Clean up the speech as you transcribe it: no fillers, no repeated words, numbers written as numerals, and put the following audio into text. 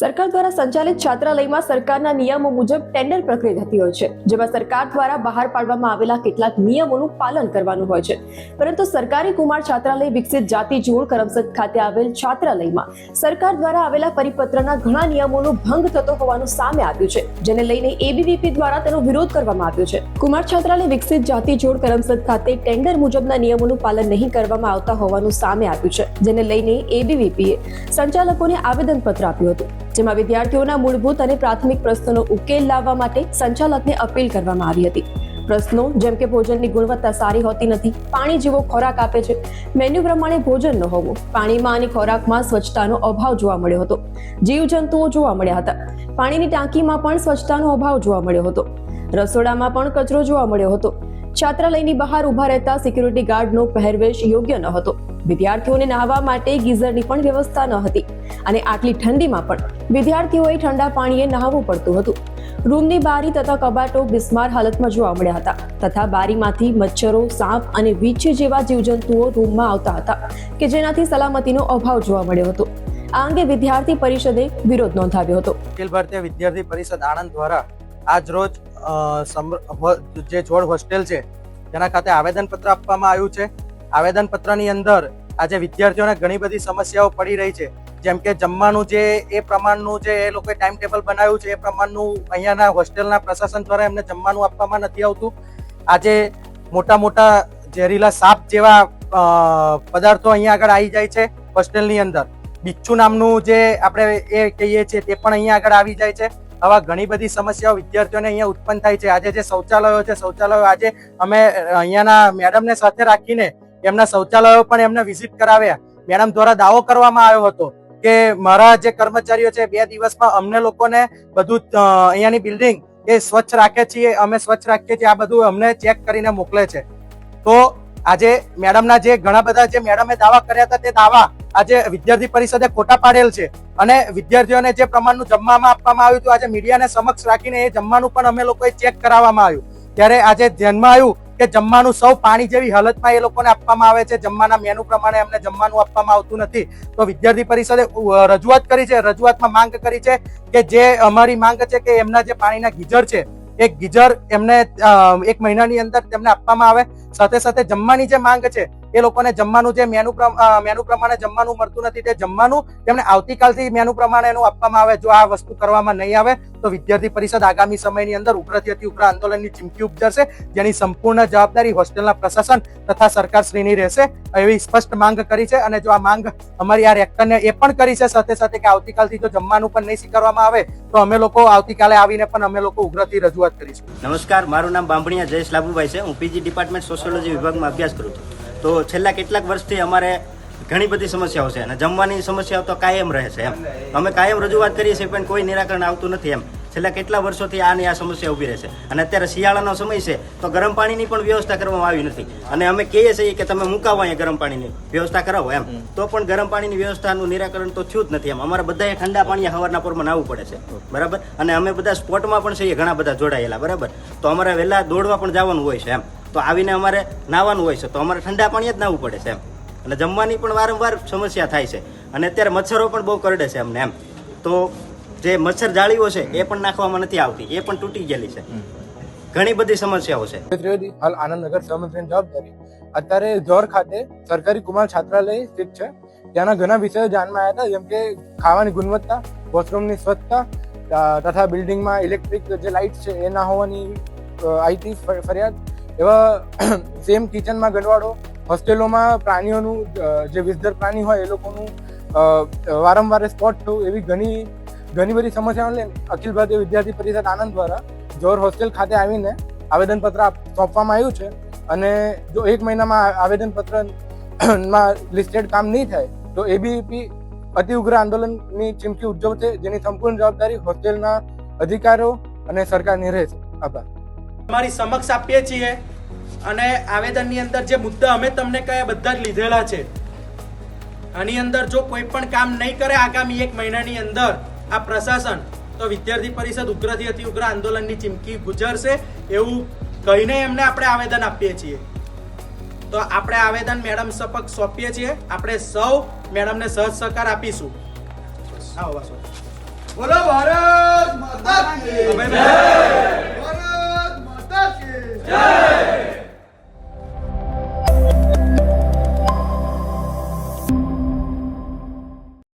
સરકાર દ્વારા સંચાલિત છાત્રાલયમાં સરકારના નિયમો મુજબ ટેન્ડર પ્રક્રિયા થતી હોય છે, જેમાં સરકાર દ્વારા બહાર પાડવામાં આવેલા કેટલાક નિયમોનું પાલન કરવાનું હોય છે. પરંતુ સરકારી કુમાર છાત્રાલય વિકસિત જાતિ જોડ કરમસદ ખાતે આવેલ છાત્રાલયમાં સરકાર દ્વારા આવેલા પરિપત્રના ઘણા નિયમોનો ભંગ થતો હોવાનું સામે આવ્યું છે, જેને લઈને એબીવીપી દ્વારા તેનો વિરોધ કરવામાં આવ્યો છે. કુમાર છાત્રાલય વિકસિત જાતિ જોડ કરમસદ ખાતે ટેન્ડર મુજબના નિયમોનું પાલન નહીં કરવામાં આવતા હોવાનું સામે આવ્યું છે, જેને લઈને એબીવીપીએ સંચાલકોને આવેદનપત્ર આપ્યું હતું, જેમાં વિદ્યાર્થીઓના મૂળભૂત અને પ્રાથમિક પ્રશ્નોનો ઉકેલ લાવવા માટે સંચાલકને અપીલ કરવામાં આવી હતી. પ્રશ્નો જેમ કે ભોજનની ગુણવત્તા સારી હોતી નથી, પાણી જેવો ખોરાક આપે છે, મેન્યુ પ્રમાણે ભોજન ન હોવું, પાણીમાં અને ખોરાકમાં સ્વચ્છતાનો અભાવ જોવા મળ્યો હતો, જીવજંતુઓ જોવા મળ્યા હતા, પાણીની ટાંકીમાં પણ સ્વચ્છતાનો અભાવ જોવા મળ્યો હતો, રસોડામાં પણ કચરો જોવા મળ્યો હતો, છાત્રાલયની બહાર ઉભા રહેતા સિક્યુરિટી ગાર્ડનો પહેરવેશ યોગ્ય ન હતો, વિદ્યાર્થીઓને નહાવા માટે ગીઝરની પણ વ્યવસ્થા ન હતી અને આટલી ઠંડીમાં પણ વિદ્યાર્થીઓએ ઠંડા પાણીએ નહાવું પડતું હતું. રૂમની બારી તથા કબાટો બિસ્માર હાલતમાં જોવા મળ્યા હતા તથા બારીમાંથી મચ્છરો, સાપ અને વીંછી જેવા જીવજંતુઓ રૂમમાં આવતા હતા કે જેનાથી સલામતીનો અભાવ જોવા મળ્યો હતો. આ અંગે વિદ્યાર્થી પરિષદે વિરોધ નોંધાવ્યો હતો. અખિલ ભારતીય વિદ્યાર્થી પરિષદ આણંદ દ્વારા આજ રોજ જે જોડ હોસ્ટેલ છે તેના ખાતે આવેદનપત્ર આપવામાં આવ્યું છે. આવેદનપત્રની અંદર આજે વિદ્યાર્થીઓને ઘણી બધી સમસ્યાઓ પડી રહી છે, જેમ કે જમવાનું જે એ પ્રમાણનું જે એ લોકોએ ટાઈમ ટેબલ બનાવ્યું છે એ પ્રમાણનું અહીંયાના હોસ્ટેલના પ્રશાસન દ્વારા એમને જમવાનું આપવામાં નથી આવતું. આજે મોટા મોટા ઝેરીલા સાપ જેવા પદાર્થો અહીંયા આગળ આવી જાય છે હોસ્ટેલની અંદર. બિચ્છુ નામનું જે આપણે એ કહીએ છીએ તે પણ અહીંયા આગળ આવી જાય છે. આવા ઘણી બધી સમસ્યાઓ વિદ્યાર્થીઓને અહીંયા ઉત્પન્ન થાય છે. આજે જે શૌચાલયો છે, શૌચાલયો આજે અમે અહીંયાના મેડમને સાથે રાખીને એમના શૌચાલયો પણ એમને વિઝિટ કરાવ્યા. મેડમ દ્વારા દાવો કરવામાં આવ્યો હતો કે મારા જે કર્મચારીઓ છે 2 દિવસમાં અમને લોકોને બધું અહીંયાની બિલ્ડિંગ એ સ્વચ્છ રાખે છીએ, અમે સ્વચ્છ રાખીએ છીએ, આ બધું અમને ચેક કરીને મોકલે છે. તો આજે મેડમના જે ઘણા બધા જે મેડમે દાવા કર્યા હતા તે દાવા આજે વિદ્યાર્થી પરિષદે ખોટા પાડેલ છે અને વિદ્યાર્થીઓને જે પ્રમાણનું જમવામાં આપવામાં આવ્યું હતું આજે મીડિયાને સમક્ષ રાખીને એ જમવાનું પણ અમે લોકોએ ચેક કરાવવામાં આવ્યું. ત્યારે આજે ધ્યાનમાં આવ્યું કે જમવાનું સૌ પાણી જેવી હાલતમાં એ લોકોને આપવામાં આવે છે, જમવાના મેનુ પ્રમાણે અમને જમવાનું આપવામાં આવતું નથી. તો વિદ્યાર્થી પરિષદે રજૂઆત કરી છે, રજૂઆતમાં માંગ કરી છે કે જે અમારી માંગ છે કે એમના જે પાણીના ગીઝર છે એ ગીઝર એમને 1 મહિનાની અંદર તેમને આપવામાં આવે. સાથે સાથે જમવાની જે માંગ છે એ લોકોને જમવાનું જે મેનુ પ્રમાણે જમવાનું મળતું નથી તે જમવાનું તેમને આવતીકાલથી મેનુ પ્રમાણે એનું આપવામાં આવે. જો આ વસ્તુ કરવામાં નહીં આવે તો વિદ્યાર્થી પરિષદ આગામી સમયની અંદર ઉગ્રથી અતિ ઉગ્ર આંદોલનની ચીમકી ઉપજશે, જેની સંપૂર્ણ જવાબદારી હોસ્ટેલના પ્રશાસન તથા સરકારશ્રીની રહેશે એવી સ્પષ્ટ માંગ કરી છે. અને જો આ માંગ અમારી આ રેક્ટરને એ પણ કરી છે સાથે સાથે કે આવતીકાલથી જો જમવાનું પણ નહીં સ્વીકારવામાં આવે તો અમે લોકો આવતીકાલે આવીને પણ અમે લોકો ઉગ્રથી રજૂઆત કરીશું. નમસ્કાર, મારું નામ બાંભણિયા જયેશ લાભુભાઈ છે. હું પીજી ડિપાર્ટમેન્ટ સોશિયોલોજી વિભાગમાં અભ્યાસ કરું છું. તો છેલ્લા કેટલાક વર્ષથી અમારે ઘણી બધી સમસ્યાઓ છે અને જમવાની સમસ્યાઓ તો કાયમ રહે છે એમ. અમે કાયમ રજૂઆત કરીએ છીએ પણ કોઈ નિરાકરણ આવતું નથી એમ. છેલ્લા કેટલા વર્ષોથી આની આ સમસ્યા ઊભી રહે છે અને અત્યારે શિયાળાનો સમય છે તો ગરમ પાણીની પણ વ્યવસ્થા કરવામાં આવી નથી અને અમે કહીએ છીએ કે તમે મુકાવો અહીંયા ગરમ પાણીની વ્યવસ્થા કરાવો એમ, તો પણ ગરમ પાણીની વ્યવસ્થાનું નિરાકરણ તો થયું જ નથી એમ. અમારે બધાએ ઠંડા પાણી સવારના પોરમાં નાહવું પડે છે, બરાબર. અને અમે બધા સ્પોર્ટમાં પણ છીએ, ઘણા બધા જોડાયેલા, બરાબર. તો અમારે વહેલા દોડવા પણ જવાનું હોય છે એમ. તો આવીને અમારે નાહવાનું હોય છે તો અમારે ઠંડા પાણી જ નાહવું પડે છે એમ. અને જમવાની પણ વારંવાર સમસ્યા થાય છે અને અત્યારે મચ્છરો પણ બહુ કરડે છે અમને એમ. તો જે મચ્છર જાળીઓ છે એ પણ નાખવામાં નથી આવતી, એ પણ તૂટી ગયેલી છે. ઘણી બધી સમસ્યાઓ છે. ત્રિવેદી હાલ આનંદનગર સહમંત્રીની જવાબદારી. અત્યારે જોર ખાતે સરકારી કુમાર છાત્રાલય સ્થિત છે. ત્યાંના ઘણા વિષયો ધ્યાનમાં આવ્યા હતા, જેમ કે ખાવાની ગુણવત્તા, વોશરૂમની સ્વચ્છતા તથા બિલ્ડિંગમાં ઇલેક્ટ્રિક જે લાઇટ છે એ ના હોવાની આઈટી ફરિયાદ, એવા સેમ કિચનમાં ગંદવાડો, હોસ્ટેલોમાં પ્રાણીઓનું જે વિષધર પ્રાણી હોય એ લોકોનું વારંવાર સ્પોટ થવું, એવી ઘણી બધી સમસ્યાઓ લઈને અખિલ ભારતીય વિદ્યાર્થી પરિષદ આનંદ દ્વારા જોર હોસ્ટેલ ખાતે આવીને આવેદનપત્ર સોંપવામાં આવ્યું છે. અને જો 1 મહિનામાં આવેદનપત્રમાં લિસ્ટેડ કામ નહીં થાય તો એબીવીપી અતિ ઉગ્ર આંદોલનની ચીમકી ઉદ્ભવશે, જેની સંપૂર્ણ જવાબદારી હોસ્ટેલના અધિકારીઓ અને સરકારની રહેશે. આભાર. અમારી સમક્ષ આપીએ છીએ અને આવેદનની અંદર જે મુદ્દા અમે તમને કયા બધા જ લીધેલા છે. આની અંદર જો કોઈ પણ કામ નહીં કરે આગામી 1 મહિનાની અંદર આ પ્રશાસન, તો વિદ્યાર્થી પરિષદ ઉગ્રથી અતિ ઉગ્ર આંદોલનની ચીમકી ગુજરશે એવું કહીને એમને આપણે આવેદન આપીએ છીએ. તો આપણે આવેદન મેડમ સમક્ષ સોંપીએ છીએ. આપણે સૌ મેડમને સહજ સહકાર આપીશું. આવો વાસો. બોલો ભારત માતા કી જય.